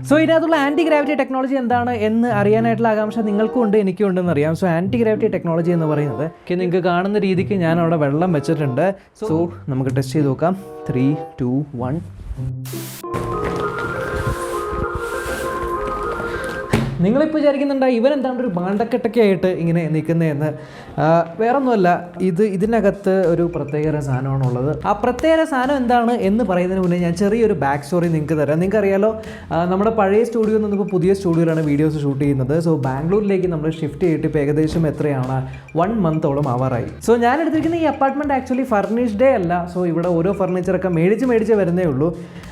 So ഇതിനകത്തുള്ള anti gravity technology എന്താണ് എന്ന് അറിയാനായിട്ടുള്ള ആകാംക്ഷ നിങ്ങൾക്കും ഉണ്ട്, എനിക്കും ഉണ്ടെന്ന് അറിയാം. സോ ആൻറ്റി ഗ്രാവിറ്റി ടെക്നോളജി എന്ന് പറയുന്നത് നിങ്ങൾക്ക് കാണുന്ന രീതിക്ക് ഞാൻ അവിടെ വെള്ളം വെച്ചിട്ടുണ്ട്. സോ നമുക്ക് ടെസ്റ്റ് ചെയ്ത് നോക്കാം. 3, 2, 1. നിങ്ങളിപ്പോൾ വിചാരിക്കുന്നുണ്ടോ ഇവരെന്താണ്ട് ഒരു ബാണ്ടക്കെട്ടൊക്കെ ആയിട്ട് ഇങ്ങനെ നിൽക്കുന്നതെന്ന്? വേറൊന്നുമല്ല, ഇതിനകത്ത് ഒരു പ്രത്യേക സാധനമാണുള്ളത്. ആ പ്രത്യേക സാധനം എന്താണ് എന്ന് പറയുന്നതിന് മുന്നേ ഞാൻ ചെറിയൊരു ബാക്ക് സ്റ്റോറി നിങ്ങൾക്ക് തരാം. നിങ്ങൾക്കറിയാലോ, നമ്മുടെ പഴയ സ്റ്റുഡിയോയിൽ നിന്നിപ്പോൾ പുതിയ സ്റ്റുഡിയോയിലാണ് വീഡിയോസ് ഷൂട്ട് ചെയ്യുന്നത്. സോ ബാംഗ്ലൂരിലേക്ക് നമ്മൾ ഷിഫ്റ്റ് ചെയ്തിട്ട് ഇപ്പോൾ ഏകദേശം എത്രയാണ് 1 മന്തോളം ആവാറായി. സോ ഞാൻ എടുത്തിരിക്കുന്ന ഈ അപ്പാർട്ട്മെൻറ്റ് ആക്ച്വലി ഫർണിഷ്ഡേ അല്ല. സോ ഇവിടെ ഓരോ ഫർണിച്ചറൊക്കെ മേടിച്ച് വരുന്നേ ഉള്ളൂ.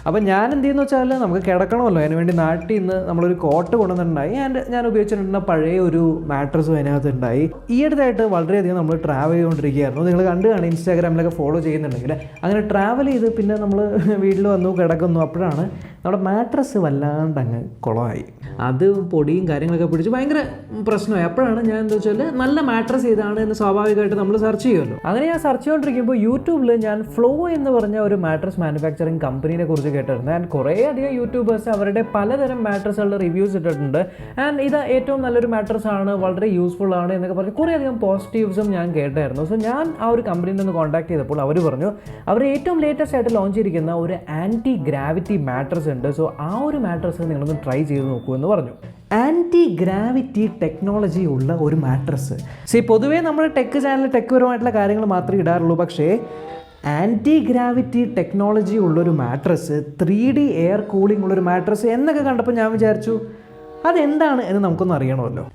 അപ്പം ഞാൻ എന്ത് ചെയ്യുന്നു വെച്ചാൽ, നമുക്ക് കിടക്കണമല്ലോ, അതിന് വേണ്ടി നാട്ടിൽ നിന്ന് നമ്മളൊരു കോട്ട് കൊണ്ടുവന്നിട്ടുണ്ടായി. ഞാൻ ഉപയോഗിച്ചിട്ടുള്ള പഴയ ഒരു മാട്രസും അതിനകത്ത് ഉണ്ടായി. ഈ അടുത്തായിട്ട് വളരെയധികം നമ്മൾ ട്രാവൽ ചെയ്തുകൊണ്ടിരിക്കുകയായിരുന്നു. നിങ്ങൾ കണ്ടു കാണും, ഇൻസ്റ്റാഗ്രാമിലൊക്കെ ഫോളോ ചെയ്യുന്നുണ്ടെങ്കിൽ. അങ്ങനെ ട്രാവൽ ചെയ്ത് പിന്നെ നമ്മൾ വീട്ടിൽ വന്നു കിടക്കുന്നു. അപ്പോഴാണ് നമ്മുടെ മാട്രസ് വല്ലാണ്ട് അങ്ങ് കുളമായി. അത് പൊടിയും കാര്യങ്ങളൊക്കെ പിടിച്ച് ഭയങ്കര പ്രശ്നമായി. അപ്പോഴാണ് ഞാൻ എന്താ വെച്ചാൽ നല്ല മാട്രസ് ഏതാണ് എന്ന് സ്വാഭാവികമായിട്ട് നമ്മൾ സെർച്ച് ചെയ്യുമല്ലോ. അങ്ങനെ ഞാൻ സെർച്ച് ചെയ്തുകൊണ്ടിരിക്കുമ്പോൾ യൂട്യൂബിൽ ഞാൻ ഫ്ലോ എന്ന് പറഞ്ഞ ഒരു മാട്രസ് മാനുഫാക്ചറിങ് കമ്പനീനെ കുറിച്ച് കേട്ടിട്ടുണ്ട്. ആൻഡ് കുറേ അധികം യൂട്യൂബേഴ്സ് അവരുടെ പലതരം മാട്രസുകളുടെ റിവ്യൂസ് ഇട്ടിട്ടുണ്ട്. ആൻഡ് ഇത് ഏറ്റവും നല്ലൊരു മാട്രസ് ആണ്, വളരെ യൂസ്ഫുൾ ആണ് എന്നൊക്കെ പറഞ്ഞ് കുറേ അധികം പോസിറ്റീവ്സും ഞാൻ കേട്ടായിരുന്നു. സോ ഞാൻ ആ ഒരു കമ്പനിയിൽ നിന്ന് കോൺടാക്ട് ചെയ്തപ്പോൾ അവർ പറഞ്ഞു അവർ ഏറ്റവും ലേറ്റസ്റ്റ് ആയിട്ട് ലോഞ്ച് ചെയ്തിരിക്കുന്ന ഒരു ആൻറ്റി ഗ്രാവിറ്റി മാട്രസ് ഉണ്ട്. സോ ആ ഒരു മാട്രസ് നിങ്ങളൊന്ന് ട്രൈ ചെയ്ത് നോക്കൂ എന്ന് പറഞ്ഞു. ആൻറ്റി ഗ്രാവിറ്റി ടെക്നോളജി ഉള്ള ഒരു മാട്രസ്. പൊതുവേ നമ്മൾ ടെക് ചാനൽ ടെക് പരമായിട്ടുള്ള കാര്യങ്ങൾ മാത്രമേ ഇടാറുള്ളൂ. പക്ഷേ ആൻറ്റി ഗ്രാവിറ്റി ടെക്നോളജി ഉള്ളൊരു മാട്രസ്, 3D എയർ കൂളിംഗ് ഉള്ളൊരു മാട്രസ് എന്നൊക്കെ കണ്ടപ്പോൾ ഞാൻ വിചാരിച്ചു അതെന്താണ് എന്ന് നമുക്കൊന്ന് അറിയണമല്ലോ.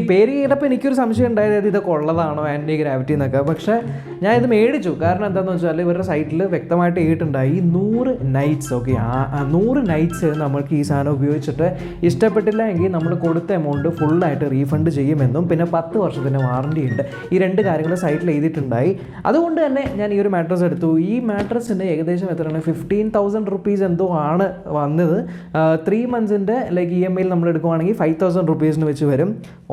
പേര് കേട്ടപ്പോൾ എനിക്കൊരു സംശയം ഉണ്ടായത് ഇത് കൊള്ളതാണോ ആൻറ്റി ഗ്രാവിറ്റി എന്നൊക്കെ. പക്ഷേ ഞാൻ ഇത് മേടിച്ചു. കാരണം എന്താണെന്ന് വെച്ചാൽ ഇവരുടെ സൈറ്റിൽ വ്യക്തമായിട്ട് എഴുതിയിട്ടുണ്ടായി 100 നൈറ്റ്സ്. ഓക്കെ, 100 നൈറ്റ്സ് നമ്മൾക്ക് ഈ സാധനം ഉപയോഗിച്ചിട്ട് ഇഷ്ടപ്പെട്ടില്ല എങ്കിൽ നമ്മൾ കൊടുത്ത എമൗണ്ട് ഫുള്ളായിട്ട് റീഫണ്ട് ചെയ്യുമെന്നും പിന്നെ 10 വർഷത്തിന് വാറണ്ടി ഉണ്ട്. ഈ 2 കാര്യങ്ങൾ സൈറ്റിൽ എഴുതിയിട്ടുണ്ടായി. അതുകൊണ്ട് തന്നെ ഞാൻ ഈ ഒരു മാട്രസ് എടുത്തു. ഈ മാട്രസിന് ഏകദേശം എത്രയാണ് 15,000 റുപ്പീസ് എന്തോ ആണ് വന്നത്. 3 മന്ത്സിൻ്റെ EMI നമ്മൾ എടുക്കുവാണെങ്കിൽ 5,000 റുപ്പീസിന് വെച്ച് വരും.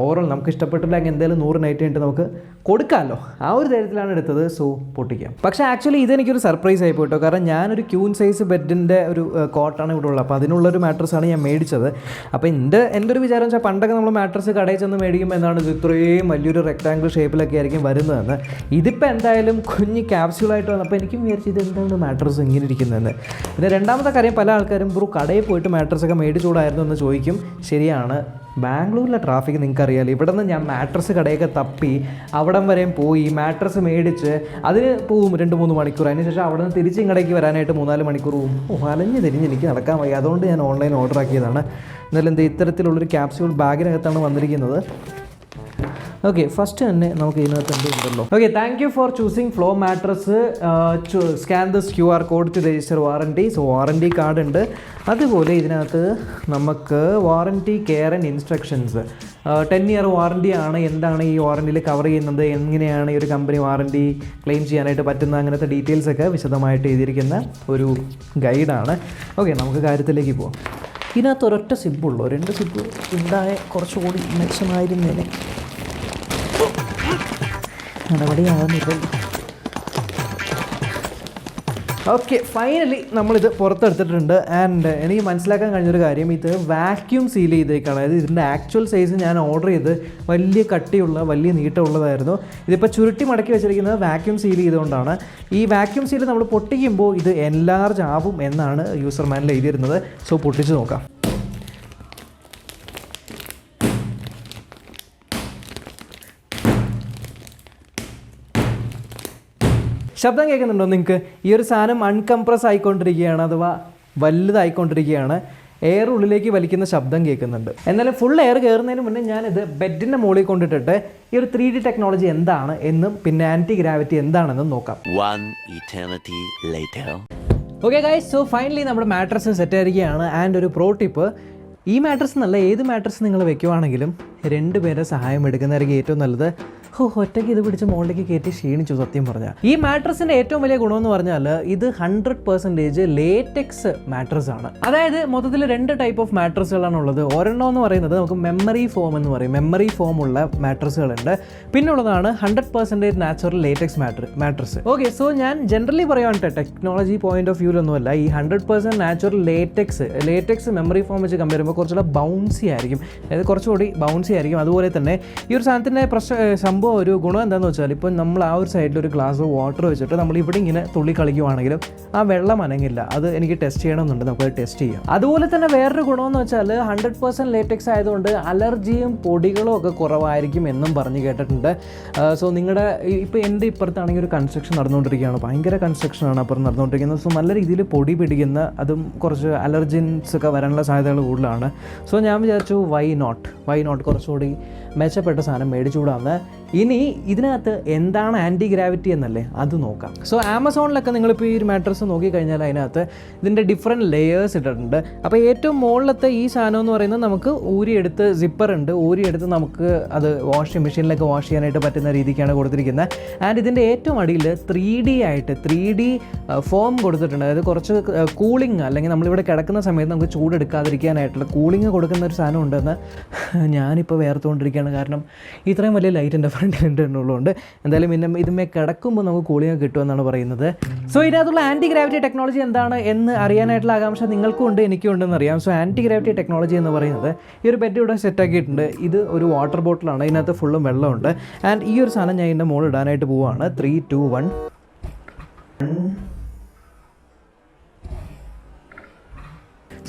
ഓവറോൾ നമുക്ക് ഇഷ്ടപ്പെട്ടില്ല എങ്കിൽ എന്തായാലും 100 നൈറ്റ് കഴിഞ്ഞിട്ട് നമുക്ക് കൊടുക്കാമല്ലോ. ആ ഒരു ധൈര്യത്തിലാണ് എടുത്തത്. സോ പൊട്ടിക്കാം. പക്ഷേ ആക്ച്വലി ഇതെനിക്കൊരു സർപ്രൈസ് ആയി പോയിട്ടോ. കാരണം ഞാനൊരു ക്യൂൻ സൈസ് ബെഡിൻ്റെ ഒരു കോട്ടാണ് ഇവിടെ ഉള്ളത്. അപ്പോൾ അതിനുള്ളൊരു മാട്രസാണ് ഞാൻ മേടിച്ചത്. അപ്പോൾ എൻ്റെ ഒരു വിചാരം വെച്ചാൽ പണ്ടൊക്കെ നമ്മൾ മാട്രസ് കടയിൽ ചെന്ന് മേടിക്കുമ്പോൾ എന്താണ് ഇത് ഇത്രയും വലിയൊരു റെക്ടാങ്കിൾ ഷേപ്പിലൊക്കെ ആയിരിക്കും വരുന്നതെന്ന്. ഇതിപ്പോൾ എന്തായാലും കുഞ്ഞ് ക്യാപ്സ്യൂളായിട്ട് വന്നപ്പോൾ എനിക്കും വിചാരിച്ചു ഇത് എന്താണ് മാട്രസ് ഇങ്ങനെ ഇരിക്കുന്നതെന്ന്. പിന്നെ രണ്ടാമത്തെ കാര്യം, പല ആൾക്കാരും കടയിൽ പോയിട്ട് മാട്രസൊക്കെ മേടിച്ചുകൂടായിരുന്നു എന്ന് ചോദിക്കും. ശരിയാണ്, ബാംഗ്ലൂരിലെ ട്രാഫിക് നിങ്ങൾക്കറിയാമല്ലോ. ഇവിടെ നിന്ന് ഞാൻ മാട്രസ് കടയൊക്കെ തപ്പി അവിടം വരെയും പോയി മാട്രസ് മേടിച്ച് അതിന് പോവും 2-3 മണിക്കൂർ. അതിനുശേഷം അവിടെ നിന്ന് തിരിച്ച് ഇങ്ങടേക്ക് വരാനായിട്ട് 3-4 മണിക്കൂർ പോവും. വലഞ്ഞ് തിരിഞ്ഞ് എനിക്ക് നടക്കാൻ വയ്യ. അതുകൊണ്ട് ഞാൻ ഓൺലൈൻ ഓർഡർ ആക്കിയതാണ്. എന്നാലും ഇത്തരത്തിലുള്ളൊരു ക്യാപ്സ്യൂൾ ബാഗിനകത്താണ് വന്നിരിക്കുന്നത്. ഓക്കെ, ഫസ്റ്റ് തന്നെ നമുക്ക് ഇതിനകത്ത് എന്തുണ്ടല്ലോ. Okay, thank you for choosing Flo mattress. Scan this QR code to register warranty. So warranty card ഉണ്ട്. അതുപോലെ ഇതിനകത്ത് നമുക്ക് warranty care and instructions, 10 year വാറണ്ടിയാണ്. എന്താണ് ഈ വാറണ്ടിയിൽ കവർ ചെയ്യുന്നത്, എങ്ങനെയാണ് ഈ ഒരു കമ്പനി വാറണ്ടി ക്ലെയിം ചെയ്യാനായിട്ട് പറ്റുന്ന, അങ്ങനത്തെ ഡീറ്റെയിൽസൊക്കെ വിശദമായിട്ട് എഴുതിയിരിക്കുന്ന ഒരു ഗൈഡാണ്. ഓക്കെ, നമുക്ക് കാര്യത്തിലേക്ക് പോകാം. ഇതിനകത്ത് ഒരൊറ്റ സിബുള്ളൂ. 2 സിബ് ഉണ്ടായ കുറച്ചുകൂടി മെച്ചമായിരുന്നേനെ. നടപടിയാകുന്നില്ല. ഓക്കെ, ഫൈനലി നമ്മളിത് പുറത്തെടുത്തിട്ടുണ്ട്. ആൻഡ് എനിക്ക് മനസ്സിലാക്കാൻ കഴിഞ്ഞൊരു കാര്യം, ഇത് വാക്യൂം സീൽ ചെയ്തേക്കാണ്. അതായത് ഇതിൻ്റെ ആക്ച്വൽ സൈസ് ഞാൻ ഓർഡർ ചെയ്ത് വലിയ കട്ടിയുള്ള വലിയ നീട്ടമുള്ളതായിരുന്നു. ഇതിപ്പോൾ ചുരുട്ടി മടക്കി വെച്ചിരിക്കുന്നത് വാക്യൂം സീൽ ചെയ്തുകൊണ്ടാണ്. ഈ വാക്യൂം സീൽ നമ്മൾ പൊട്ടിക്കുമ്പോൾ ഇത് എൻലാർജ് ആവും എന്നാണ് യൂസർ മാനുവൽ എഴുതിയിരുന്നത്. സോ പൊട്ടിച്ച് നോക്കാം. ശബ്ദം കേൾക്കുന്നുണ്ടോ നിങ്ങൾക്ക്? ഈ ഒരു സാധനം അൺകംപ്രസ് ആയിക്കൊണ്ടിരിക്കുകയാണ്, അഥവാ വലുതായിക്കൊണ്ടിരിക്കുകയാണ്. എയർ ഉള്ളിലേക്ക് വലിക്കുന്ന ശബ്ദം കേൾക്കുന്നുണ്ട്. എന്നാലും ഫുൾ എയർ കയറുന്നതിന് മുന്നേ ഞാനിത് ബെഡിൻ്റെ മുകളിൽ കൊണ്ടിട്ടിട്ട് ഈ ഒരു 3D ടെക്നോളജി എന്താണ് എന്നും പിന്നെ ആൻറ്റി ഗ്രാവിറ്റി എന്താണെന്നും നോക്കാം. ഓക്കെ ഗൈസ്, സോ ഫൈനലി നമ്മുടെ മാട്രസ് സെറ്റ് ആയിരിക്കുകയാണ്. ആൻഡ് ഒരു പ്രോ ടിപ്പ്, ഈ മാട്രസ് എന്നല്ല ഏത് മാട്രസ് നിങ്ങൾ വെക്കുവാണെങ്കിലും 2 പേരെ സഹായം എടുക്കുന്നതായിരിക്കും ഏറ്റവും നല്ലത്. ഒറ്റയ്ക്ക് ഇത് പിടിച്ച് മുകളിലേക്ക് കയറ്റി ക്ഷീണിച്ചു സത്യം പറഞ്ഞാൽ. ഈ മാട്രസിൻ്റെ ഏറ്റവും വലിയ ഗുണമെന്ന് പറഞ്ഞാൽ ഇത് 100% ലേറ്റക്സ് മാട്രസ് ആണ്. അതായത് മൊത്തത്തിൽ 2 ടൈപ്പ് ഓഫ് മാട്രസുകളാണ് ഉള്ളത്. ഒരെണ്ണം എന്ന് പറയുന്നത് നമുക്ക് മെമ്മറി ഫോം എന്ന് പറയും, മെമ്മറി ഫോം ഉള്ള മാട്രസുകളുണ്ട്. പിന്നെ ഉള്ളതാണ് 100% natural latex mattress. Okay, so ഞാൻ ജനറലി പറയുകയാണ് ടെക്നോളജി പോയിന്റ് ഓഫ് വ്യൂലൊന്നുമല്ല, ഈ 100% നാച്ചുറൽ ലേറ്റക്സ് മെമ്മറി ഫോം വെച്ച് കമ്പയർ ചെയ്യുമ്പോൾ കുറച്ചുകൂടെ ബൗൺസി ആയിരിക്കും, അതായത് കുറച്ചുകൂടി ബൗൺസി ആയിരിക്കും. അതുപോലെ തന്നെ ഈ ഒരു സാധനത്തിൻ്റെ സംഭവം ഒരു ഗുണം എന്താണെന്ന് വെച്ചാൽ ഇപ്പോൾ നമ്മൾ ആ ഒരു സൈഡിൽ ഒരു ഗ്ലാസ് വാട്ടർ വെച്ചിട്ട് നമ്മൾ ഇവിടെ ഇങ്ങനെ തുള്ളി കളിക്കുവാണെങ്കിലും ആ വെള്ളം അനങ്ങില്ല. അത് എനിക്ക് ടെസ്റ്റ് ചെയ്യണമെന്നുണ്ട്, നമുക്കത് ടെസ്റ്റ് ചെയ്യാം. അതുപോലെ തന്നെ വേറൊരു ഗുണമെന്ന് വെച്ചാൽ 100% ലേറ്റക്സ് ആയതുകൊണ്ട് അലർജിയും പൊടികളും ഒക്കെ കുറവായിരിക്കും എന്നും പറഞ്ഞ് കേട്ടിട്ടുണ്ട്. സോ നിങ്ങളുടെ ഇപ്പോൾ എൻ്റെ ഇപ്പുറത്താണെങ്കിൽ ഒരു കൺസ്ട്രക്ഷൻ നടന്നുകൊണ്ടിരിക്കുകയാണ്, ഭയങ്കര കൺസ്ട്രക്ഷനാണ് അപ്പുറം നടന്നുകൊണ്ടിരിക്കുന്നത്. സോ നല്ല രീതിയിൽ പൊടി പിടിക്കുന്ന അതും കുറച്ച് അലർജിൻസ് ഒക്കെ വരാനുള്ള സാധ്യതകൾ കൂടുതലാണ്. സോ ഞാൻ വിചാരിച്ചു വൈ നോട്ട് കുറച്ചുകൂടി മെച്ചപ്പെട്ട സാധനം മേടിച്ചുകൂടാന്ന്. ഇനി ഇതിനകത്ത് എന്താണ് ആൻറ്റി ഗ്രാവിറ്റി എന്നല്ലേ അത് നോക്കാം. സോ ആമസോണിലൊക്കെ നിങ്ങളിപ്പോൾ ഈ ഒരു മാട്രസ് നോക്കിക്കഴിഞ്ഞാൽ അതിനകത്ത് ഇതിൻ്റെ ഡിഫറെൻറ്റ് ലെയേഴ്സ് ഇട്ടിട്ടുണ്ട്. അപ്പോൾ ഏറ്റവും മുകളിലത്തെ ഈ സാധനം എന്ന് പറയുന്നത് നമുക്ക് ഊരിയെടുത്ത് സിപ്പറുണ്ട്, ഊരിയെടുത്ത് നമുക്ക് അത് വാഷിംഗ് മെഷീനിലൊക്കെ വാഷ് ചെയ്യാനായിട്ട് പറ്റുന്ന രീതിക്കാണ് കൊടുത്തിരിക്കുന്നത്. ആൻഡ് ഇതിൻ്റെ ഏറ്റവും അടിയിൽ 3D ഫോം കൊടുത്തിട്ടുണ്ട്. അതായത് കുറച്ച് കൂളിംഗ്, അല്ലെങ്കിൽ നമ്മളിവിടെ കിടക്കുന്ന സമയത്ത് നമുക്ക് ചൂടെടുക്കാതിരിക്കാനായിട്ടുള്ള കൂളിംഗ് കൊടുക്കുന്ന ഒരു സാധനം ഉണ്ടെന്ന് ഞാനിപ്പോൾ വേർത്തുകൊണ്ടിരിക്കുകയാണ്. കാരണം ഇത്രയും വലിയ ലൈറ്റ് എൻ്റെ ഫ്രണ്ടിലുള്ളതുകൊണ്ട് എന്തായാലും പിന്നെ ഇതുമേ കിടക്കുമ്പോൾ നമുക്ക് കൂളിംഗ് കിട്ടുമെന്നാണ് പറയുന്നത്. സോ ഇതിനകത്തുള്ള ആൻറ്റി ഗ്രാവിറ്റി ടെക്നോളജി എന്താണ് എന്ന് അറിയാനായിട്ടുള്ള ആകാംക്ഷ നിങ്ങൾക്കും ഉണ്ട്, എനിക്കും ഉണ്ടെന്ന് അറിയാം. സോ ആൻറ്റി ഗ്രാവിറ്റി ടെക്നോളജി എന്ന് പറയുന്നത് ഈ ഒരു ബെഡ് ഇവിടെ സെറ്റാക്കിയിട്ടുണ്ട്. ഇത് ഒരു വാട്ടർ ബോട്ടിലാണ്, ഇതിനകത്ത് ഫുള്ളും വെള്ളമുണ്ട്. ആൻഡ് ഈ ഒരു സാധനം ഞാൻ ഇതിൻ്റെ മുകളിൽ ഇടാനായിട്ട് പോവുകയാണ്. 3, 2, 1.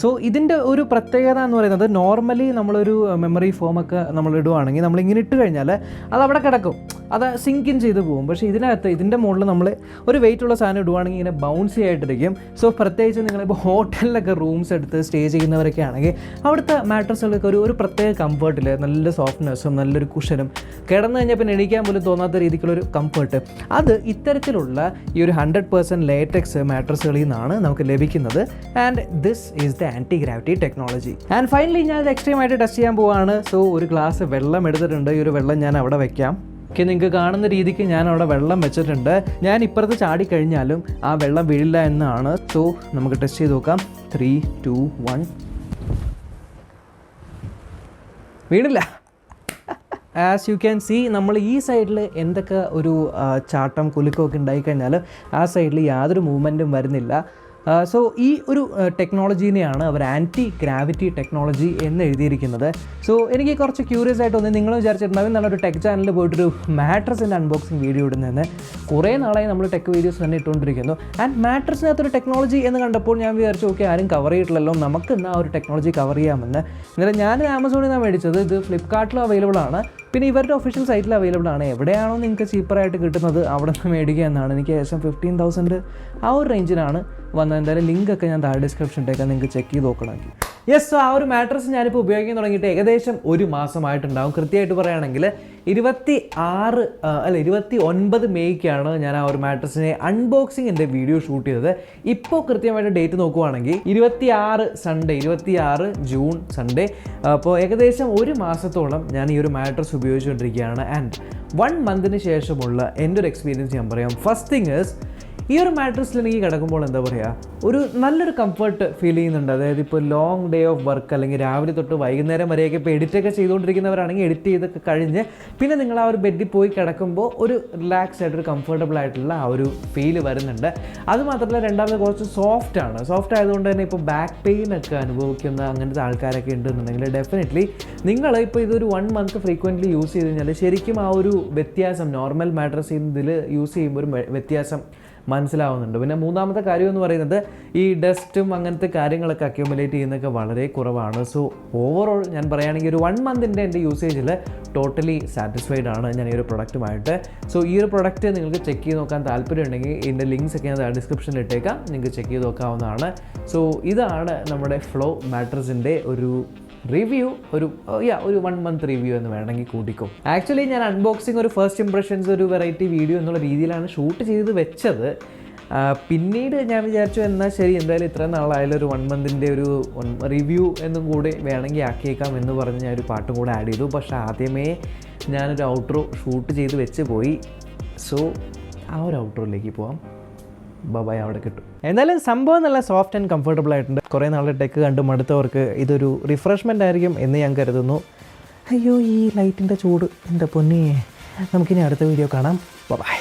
സോ ഇതിൻ്റെ ഒരു പ്രത്യേകത എന്ന് പറയുന്നത് നോർമലി നമ്മളൊരു മെമ്മറി ഫോമൊക്കെ നമ്മൾ ഇടുവാണെങ്കിൽ നമ്മളിങ്ങനെ ഇട്ട് കഴിഞ്ഞാൽ അത് അവിടെ കിടക്കും, അത് സിങ്ക് ഇൻ ചെയ്ത് പോകും. പക്ഷേ ഇതിൻ്റെ മുകളിൽ നമ്മൾ ഒരു വെയിറ്റുള്ള സാധനം ഇടുവാണെങ്കിൽ ഇങ്ങനെ ബൗൺസി ആയിട്ടിരിക്കും. സോ പ്രത്യേകിച്ച് നിങ്ങളിപ്പോൾ ഹോട്ടലിലൊക്കെ റൂംസ് എടുത്ത് സ്റ്റേ ചെയ്യുന്നവരൊക്കെ ആണെങ്കിൽ അവിടുത്തെ മാട്രസുകൾക്ക് ഒരു പ്രത്യേക കംഫർട്ടിൽ നല്ല സോഫ്റ്റ്നെസ്സും നല്ലൊരു കുഷനും കിടന്നു കഴിഞ്ഞാൽ പിന്നെ എണീക്കാൻ പോലും തോന്നാത്ത രീതിക്കുള്ളൊരു കംഫർട്ട്, അത് ഇത്തരത്തിലുള്ള ഈ ഒരു 100% ലേറ്റക്സ് മാട്രസുകളിൽ നിന്നാണ് നമുക്ക് ലഭിക്കുന്നത്. And this is the anti gravity technology. And finally ഞാൻ ഇത് എക്സ്ട്രീമായിട്ട് ടെസ്റ്റ് ചെയ്യാൻ പോവാണ്. സോ ഒരു ഗ്ലാസ് വെള്ളം എടുത്തിട്ടുണ്ട്. ഈ ഒരു വെള്ളം ഞാൻ അവിടെ വെക്കാം. ഓക്കെ, നിങ്ങൾക്ക് കാണുന്ന രീതിക്ക് ഞാൻ അവിടെ വെള്ളം വെച്ചിട്ടുണ്ട്. ഞാൻ ഇപ്പുറത്ത് ചാടിക്കഴിഞ്ഞാലും ആ വെള്ളം വീഴില്ല എന്നാണ്. സോ നമുക്ക് ടെസ്റ്റ് ചെയ്ത് നോക്കാം. 3, 2, 1. വീണില്ല. ആസ് യു ക്യാൻ സീ, നമ്മൾ ഈ സൈഡിൽ എന്തൊക്കെ ഒരു ചാട്ടം കുലുക്കമൊക്കെ ഉണ്ടായിക്കഴിഞ്ഞാൽ ആ സൈഡിൽ യാതൊരു മൂവ്മെൻറ്റും വരുന്നില്ല. സോ ഈ ഒരു ടെക്നോളജീനെയാണ് അവർ ആൻറ്റി ഗ്രാവിറ്റി ടെക്നോളജി എന്ന് എഴുതിയിരിക്കുന്നത്. സോ എനിക്ക് കുറച്ച് ക്യൂരിയസ് ആയിട്ട് തോന്നി, നിങ്ങൾ വിചാരിച്ചിട്ടുണ്ടാവും എന്താണ് ഒരു ടെക് ചാനലിൽ പോയിട്ടൊരു മാട്രസിൻ്റെ അൺബോക്സിങ് വീഡിയോ ഇടുന്നതെന്ന്. കുറേ നാളായി നമ്മൾ ടെക് വീഡിയോസ് തന്നെ ഇട്ടുകൊണ്ടിരിക്കുന്നു. ആൻഡ് മാട്രസിനകത്തൊരു ടെക്നോളജി എന്ന് കണ്ടപ്പോൾ ഞാൻ വിചാരിച്ചു ഓക്കെ, ആരും കവർ ചെയ്തിട്ടില്ലല്ലോ, നമുക്ക് എന്നാൽ ഒരു ടെക്നോളജി കവർ ചെയ്യാമെന്ന്. എന്നാലും ഞാൻ ആമസോണിൽ നിന്നാണ് മേടിച്ചത്. ഇത് ഫ്ലിപ്കാർട്ടിലും അവൈലബിൾ ആണ്, പിന്നെ ഇവരുടെ ഒഫീഷ്യൽ സൈറ്റിൽ അവൈലബിൾ ആണ്. എവിടെയാണോ നിങ്ങൾക്ക് ചീപ്പറായിട്ട് കിട്ടുന്നത് അവിടെ നിന്ന് മേടിക്കുക എന്നാണ്. എനിക്ക് ഏകദേശം 15,000 ആ ഒരു റേഞ്ചിലാണ് വന്നത്. എന്തായാലും ലിങ്കൊക്കെ ഞാൻ താഴെ ഡിസ്ക്രിപ്ഷൻ ഇട്ടേക്കാം, നിങ്ങൾക്ക് ചെക്ക് ചെയ്ത് നോക്കണമെങ്കിൽ. യെസ്, ആ ഒരു മാട്രസ് ഞാനിപ്പോൾ ഉപയോഗിക്കാൻ തുടങ്ങിയിട്ട് ഏകദേശം 1 മാസമായിട്ടുണ്ടാകും. കൃത്യമായിട്ട് പറയുകയാണെങ്കിൽ 29 മെയ്ക്കാണ് ഞാൻ ആ ഒരു മാട്രസിനെ അൺബോക്സിങ്ങിൻ്റെ വീഡിയോ ഷൂട്ട് ചെയ്തത്. ഇപ്പോൾ കൃത്യമായിട്ട് ഡേറ്റ് നോക്കുവാണെങ്കിൽ 26 ജൂൺ സൺഡേ. അപ്പോൾ ഏകദേശം 1 മാസത്തോളം ഞാൻ ഈ ഒരു മാട്രസ് ഉപയോഗിച്ചുകൊണ്ടിരിക്കുകയാണ്. ആൻഡ് 1 മന്തിന് ശേഷമുള്ള എൻ്റെ ഒരു എക്സ്പീരിയൻസ് ഞാൻ പറയാം. ഫസ്റ്റ് തിങ് ഈസ്, ഈ ഒരു മാട്രസിൽ എനിക്ക് കിടക്കുമ്പോൾ എന്താ പറയുക, ഒരു നല്ലൊരു കംഫർട്ട് ഫീൽ ചെയ്യുന്നുണ്ട്. അതായത് ഇപ്പോൾ ലോങ് ഡേ ഓഫ് വർക്ക് അല്ലെങ്കിൽ രാവിലെ തൊട്ട് വൈകുന്നേരം വരെയൊക്കെ ഇപ്പോൾ എഡിറ്റൊക്കെ ചെയ്തുകൊണ്ടിരിക്കുന്നവരാണെങ്കിൽ എഡിറ്റ് ചെയ്തൊക്കെ കഴിഞ്ഞ് പിന്നെ നിങ്ങൾ ആ ഒരു ബെഡിൽ പോയി കിടക്കുമ്പോൾ ഒരു റിലാക്സ് ആയിട്ടൊരു കംഫർട്ടബിൾ ആയിട്ടുള്ള ആ ഒരു ഫീല് വരുന്നുണ്ട്. അതുമാത്രമല്ല രണ്ടാമത് കുറച്ച് സോഫ്റ്റ് ആയതുകൊണ്ട് തന്നെ ഇപ്പോൾ ബാക്ക് പെയിൻ ഒക്കെ അനുഭവിക്കുന്ന അങ്ങനത്തെ ആൾക്കാരൊക്കെ ഉണ്ടെന്നുണ്ടെങ്കിൽ ഡെഫിനറ്റ്ലി നിങ്ങൾ ഇപ്പോൾ ഇതൊരു 1 മന്ത് ഫ്രീക്വൻ്റ്ലി യൂസ് ചെയ്ത് കഴിഞ്ഞാൽ ശരിക്കും ആ ഒരു വ്യത്യാസം നോർമൽ മാട്രസിൽ നിന്ന് ഇതിൽ യൂസ് ചെയ്യുമ്പോൾ ഒരു വ്യത്യാസം മനസ്സിലാവുന്നുണ്ട്. പിന്നെ മൂന്നാമത്തെ കാര്യം എന്ന് പറയുന്നത് ഈ ഡസ്റ്റും അങ്ങനത്തെ കാര്യങ്ങളൊക്കെ അക്യുമുലേറ്റ് ചെയ്യുന്നതൊക്കെ വളരെ കുറവാണ്. സോ ഓവറോൾ ഞാൻ പറയുകയാണെങ്കിൽ ഒരു 1 മന്തിൻ്റെ എൻ്റെ യൂസേജിൽ ടോട്ടലി സാറ്റിസ്ഫൈഡ് ആണ് ഞാൻ ഈ ഒരു പ്രൊഡക്റ്റുമായിട്ട്. സോ ഈ ഒരു പ്രൊഡക്റ്റ് നിങ്ങൾക്ക് ചെക്ക് ചെയ്ത് നോക്കാൻ താല്പര്യമുണ്ടെങ്കിൽ ഇതിൻ്റെ ലിങ്ക്സ് ഒക്കെ ഞാൻ ഡിസ്ക്രിപ്ഷനിൽ ഇട്ടേക്കാം, നിങ്ങൾക്ക് ചെക്ക് ചെയ്ത് നോക്കാവുന്നതാണ്. സോ ഇതാണ് നമ്മുടെ ഫ്ലോ മാട്രസിൻ്റെ ഒരു റിവ്യൂ, ഒരു 1 മന്ത് റിവ്യൂ എന്ന് വേണമെങ്കിൽ കൂട്ടിക്കും. ആക്ച്വലി ഞാൻ അൺബോക്സിങ് ഒരു ഫസ്റ്റ് ഇംപ്രഷൻസ് ഒരു വെറൈറ്റി വീഡിയോ എന്നുള്ള രീതിയിലാണ് ഷൂട്ട് ചെയ്ത് വെച്ചത്. പിന്നീട് ഞാൻ വിചാരിച്ചു എന്നാൽ ശരി എന്തായാലും ഇത്ര നാളായാലും ഒരു 1 മന്തിൻ്റെ ഒരു റിവ്യൂ എന്നും കൂടി വേണമെങ്കിൽ ആക്കിയേക്കാം എന്ന് പറഞ്ഞ് ഞാൻ ഒരു പാട്ടും കൂടെ ആഡ് ചെയ്തു. പക്ഷേ ആദ്യമേ ഞാനൊരു ഔട്ട്രോ ഷൂട്ട് ചെയ്ത് വെച്ച് പോയി. സോ ആ ഒരു ഔട്ട്രോയിലേക്ക് പോവാം. ബൈ, അവിടെ കിട്ടും. എന്തായാലും സംഭവം നല്ല സോഫ്റ്റ് ആൻഡ് കംഫർട്ടബിൾ ആയിട്ടുണ്ട്. കുറേ നാളെ ടെക്ക് കണ്ട് മടുത്തവർക്ക് ഇതൊരു റിഫ്രഷ്മെൻ്റ് ആയിരിക്കും എന്ന് ഞാൻ കരുതുന്നു. അയ്യോ, ഈ ലൈറ്റിൻ്റെ ചൂട് എൻ്റെ പൊന്നേ. നമുക്കിനി അടുത്ത വീഡിയോ കാണാം. ബൈ.